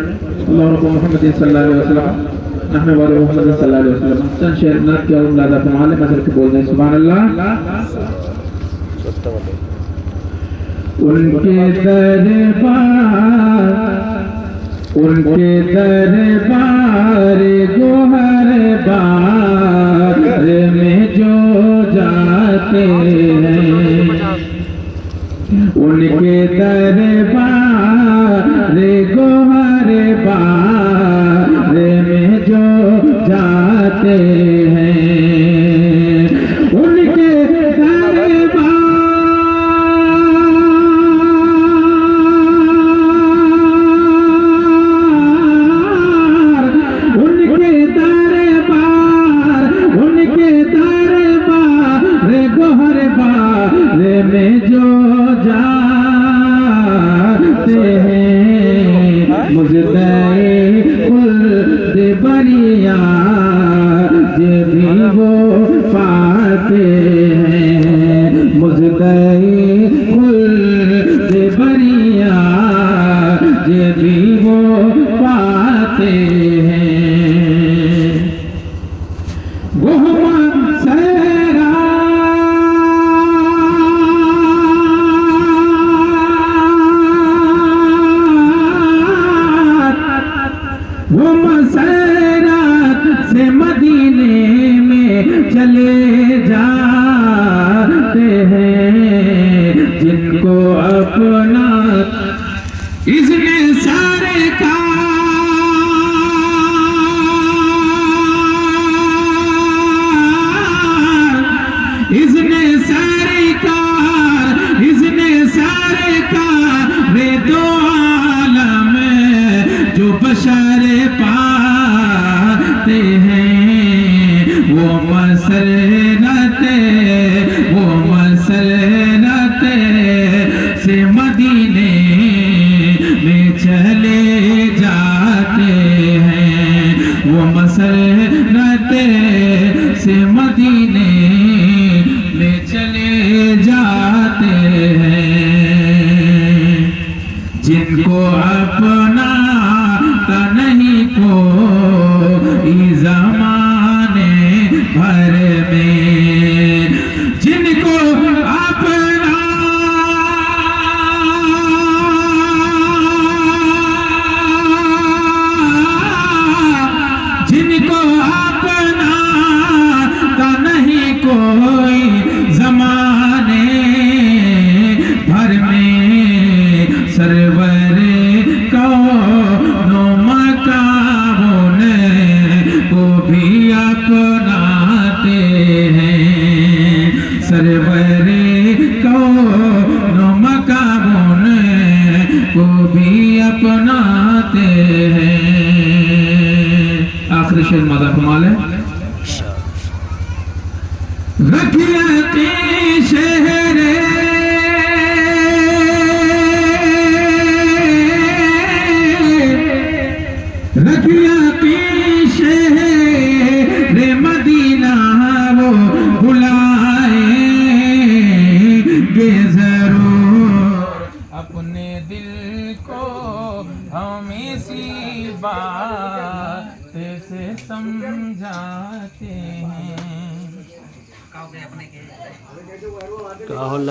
اللہ رب محمد صلی اللہ علیہ وسلم نحن والے محمد صلی اللہ علیہ وسلم چند شعر نعت کے علم لازہ فرمالے مذہب کے بول دیں سبحان اللہ. ان کے دربار گوہر بار میں جو جاتے ہیں, ان کے دربار گوہر بار میں جو جاتے ہیں, ان کے دربار گوہر بار میں جو جاتے ہیں, مجدے خلد بریاں یہ بھی وہ پاتے ہیں, مجدے خلد بریاں یہ بھی وہ پاتے ہیں. وہ مسیرات سے مدینے میں چلے جاتے ہیں, جن کو اپنا اذن سرکار میں دو عالم جو بشر پاتے ہیں, وہ مسرت سے مدینے میں چلے جاتے ہیں, وہ مسرت سے مدینے میں چلے جاتے ہیں, جن کو اپنا کا نہیں کوئی زمانے بھر میں, جن کو اپنا کا نہیں کوئی زمانے بھر میں, سرور کون و مکان کو بھی اپناتے ہیں, سرور کون و مکان کو بھی اپناتے ہیں. آخری شعر مادہ کمال ہے. رکھیاتی شہر مدینہ وہ بلائیں گے ضرور, اپنے دل کو ہم اسی بات سے سمجھاتے ہیں.